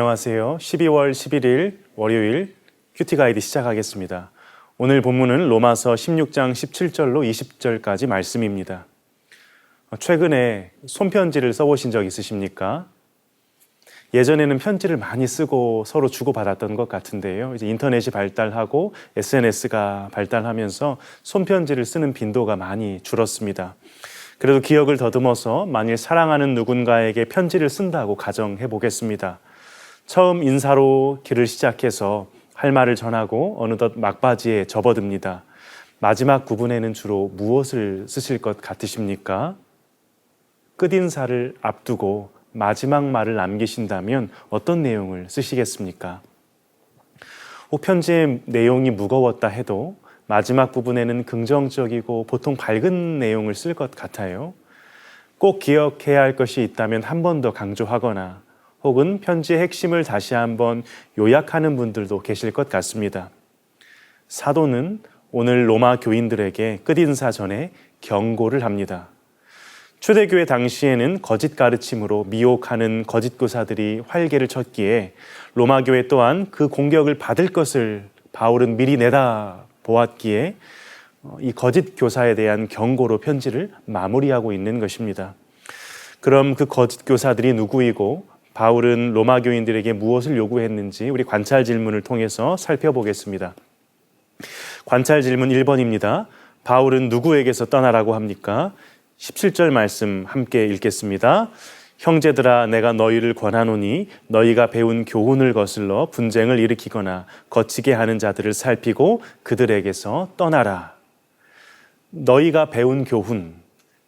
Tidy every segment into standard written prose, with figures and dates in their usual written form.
안녕하세요. 12월 11일 월요일 큐티 가이드 시작하겠습니다. 오늘 본문은 로마서 16장 17절로 20절까지 말씀입니다. 최근에 손편지를 써보신 적 있으십니까? 예전에는 편지를 많이 쓰고 서로 주고받았던 것 같은데요. 이제 인터넷이 발달하고 SNS가 발달하면서 손편지를 쓰는 빈도가 많이 줄었습니다. 그래도 기억을 더듬어서 만일 사랑하는 누군가에게 편지를 쓴다고 가정해 보겠습니다. 처음 인사로 길을 시작해서 할 말을 전하고 어느덧 막바지에 접어듭니다. 마지막 부분에는 주로 무엇을 쓰실 것 같으십니까? 끝인사를 앞두고 마지막 말을 남기신다면 어떤 내용을 쓰시겠습니까? 혹 편지의 내용이 무거웠다 해도 마지막 부분에는 긍정적이고 보통 밝은 내용을 쓸 것 같아요. 꼭 기억해야 할 것이 있다면 한 번 더 강조하거나 혹은 편지의 핵심을 다시 한번 요약하는 분들도 계실 것 같습니다. 사도는 오늘 로마 교인들에게 끝인사 전에 경고를 합니다. 초대교회 당시에는 거짓 가르침으로 미혹하는 거짓 교사들이 활개를 쳤기에 로마 교회 또한 그 공격을 받을 것을 바울은 미리 내다 보았기에 이 거짓 교사에 대한 경고로 편지를 마무리하고 있는 것입니다. 그럼 그 거짓 교사들이 누구이고 바울은 로마 교인들에게 무엇을 요구했는지 우리 관찰 질문을 통해서 살펴보겠습니다. 관찰 질문 1번입니다. 바울은 누구에게서 떠나라고 합니까? 17절 말씀 함께 읽겠습니다. 형제들아 내가 너희를 권하노니 너희가 배운 교훈을 거슬러 분쟁을 일으키거나 거치게 하는 자들을 살피고 그들에게서 떠나라. 너희가 배운 교훈,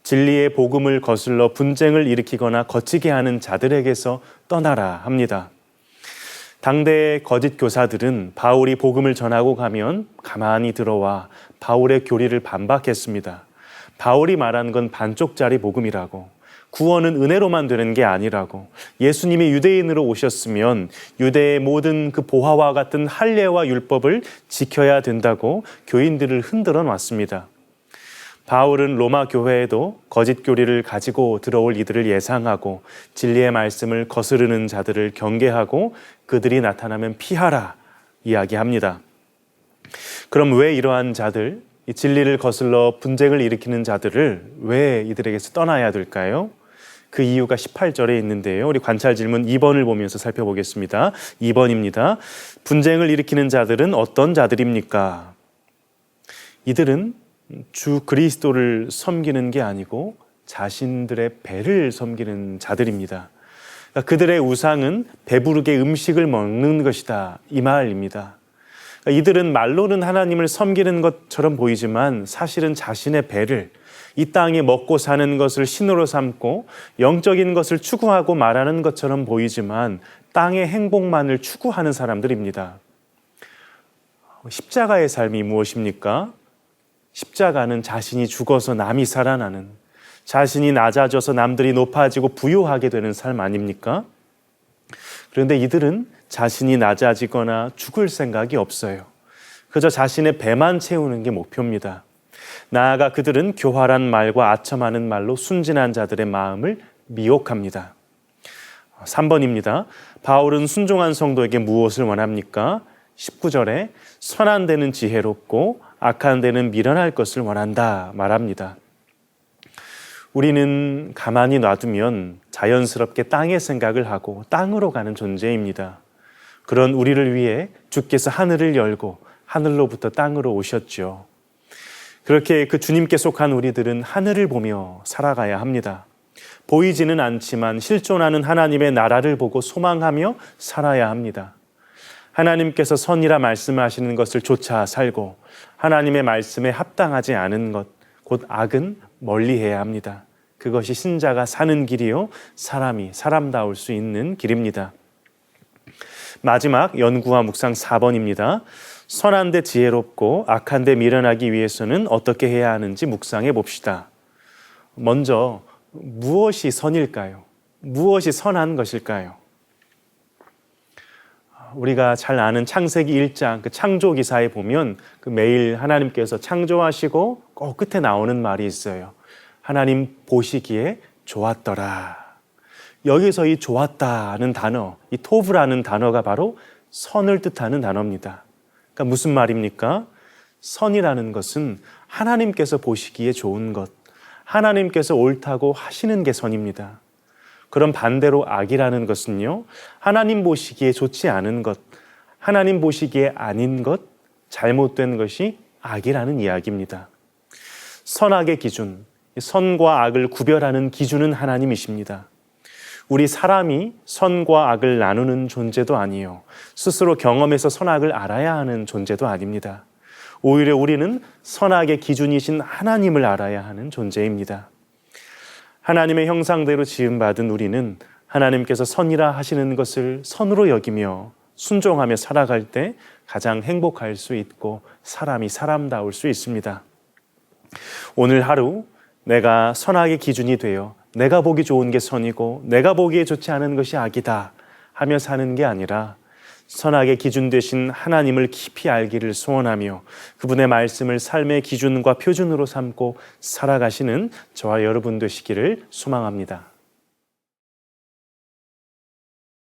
진리의 복음을 거슬러 분쟁을 일으키거나 거치게 하는 자들에게서 떠나라 합니다. 당대의 거짓 교사들은 바울이 복음을 전하고 가면 가만히 들어와 바울의 교리를 반박했습니다. 바울이 말한 건 반쪽짜리 복음이라고, 구원은 은혜로만 되는 게 아니라고, 예수님이 유대인으로 오셨으면 유대의 모든 그 보화와 같은 할례와 율법을 지켜야 된다고 교인들을 흔들어 놨습니다. 바울은 로마 교회에도 거짓 교리를 가지고 들어올 이들을 예상하고 진리의 말씀을 거스르는 자들을 경계하고 그들이 나타나면 피하라 이야기합니다. 그럼 왜 이러한 자들, 이 진리를 거슬러 분쟁을 일으키는 자들을 왜 이들에게서 떠나야 될까요? 그 이유가 18절에 있는데요. 우리 관찰 질문 2번을 보면서 살펴보겠습니다. 2번입니다. 분쟁을 일으키는 자들은 어떤 자들입니까? 이들은 주 그리스도를 섬기는 게 아니고 자신들의 배를 섬기는 자들입니다. 그러니까 그들의 우상은 배부르게 음식을 먹는 것이다 이 말입니다. 그러니까 이들은 말로는 하나님을 섬기는 것처럼 보이지만 사실은 자신의 배를 이 땅에 먹고 사는 것을 신으로 삼고 영적인 것을 추구하고 말하는 것처럼 보이지만 땅의 행복만을 추구하는 사람들입니다. 십자가의 삶이 무엇입니까? 십자가는 자신이 죽어서 남이 살아나는, 자신이 낮아져서 남들이 높아지고 부유하게 되는 삶 아닙니까? 그런데 이들은 자신이 낮아지거나 죽을 생각이 없어요. 그저 자신의 배만 채우는 게 목표입니다. 나아가 그들은 교활한 말과 아첨하는 말로 순진한 자들의 마음을 미혹합니다. 3번입니다. 바울은 순종한 성도에게 무엇을 원합니까? 19절에 선한 데는 지혜롭고 악한 데는 미련할 것을 원한다 말합니다. 우리는 가만히 놔두면 자연스럽게 땅의 생각을 하고 땅으로 가는 존재입니다. 그런 우리를 위해 주께서 하늘을 열고 하늘로부터 땅으로 오셨죠. 그렇게 그 주님께 속한 우리들은 하늘을 보며 살아가야 합니다. 보이지는 않지만 실존하는 하나님의 나라를 보고 소망하며 살아야 합니다. 하나님께서 선이라 말씀하시는 것을 좇아 살고 하나님의 말씀에 합당하지 않은 것, 곧 악은 멀리해야 합니다. 그것이 신자가 사는 길이요 사람이 사람다울 수 있는 길입니다. 마지막 연구와 묵상 4번입니다. 선한 데 지혜롭고 악한 데 미련하기 위해서는 어떻게 해야 하는지 묵상해 봅시다. 먼저 무엇이 선일까요? 무엇이 선한 것일까요? 우리가 잘 아는 창세기 1장 그 창조 기사에 보면 그 매일 하나님께서 창조하시고 꼭 끝에 나오는 말이 있어요. 하나님 보시기에 좋았더라. 여기서 이 좋았다는 단어, 이 토브라는 단어가 바로 선을 뜻하는 단어입니다. 그러니까 무슨 말입니까? 선이라는 것은 하나님께서 보시기에 좋은 것, 하나님께서 옳다고 하시는 게 선입니다. 그럼 반대로 악이라는 것은요, 하나님 보시기에 좋지 않은 것, 하나님 보시기에 아닌 것, 잘못된 것이 악이라는 이야기입니다. 선악의 기준, 선과 악을 구별하는 기준은 하나님이십니다. 우리 사람이 선과 악을 나누는 존재도 아니요, 스스로 경험해서 선악을 알아야 하는 존재도 아닙니다. 오히려 우리는 선악의 기준이신 하나님을 알아야 하는 존재입니다. 하나님의 형상대로 지음받은 우리는 하나님께서 선이라 하시는 것을 선으로 여기며 순종하며 살아갈 때 가장 행복할 수 있고 사람이 사람다울 수 있습니다. 오늘 하루 내가 선악의 기준이 되어 내가 보기 좋은 게 선이고 내가 보기에 좋지 않은 것이 악이다 하며 사는 게 아니라 선악의 기준 되신 하나님을 깊이 알기를 소원하며 그분의 말씀을 삶의 기준과 표준으로 삼고 살아가시는 저와 여러분 되시기를 소망합니다.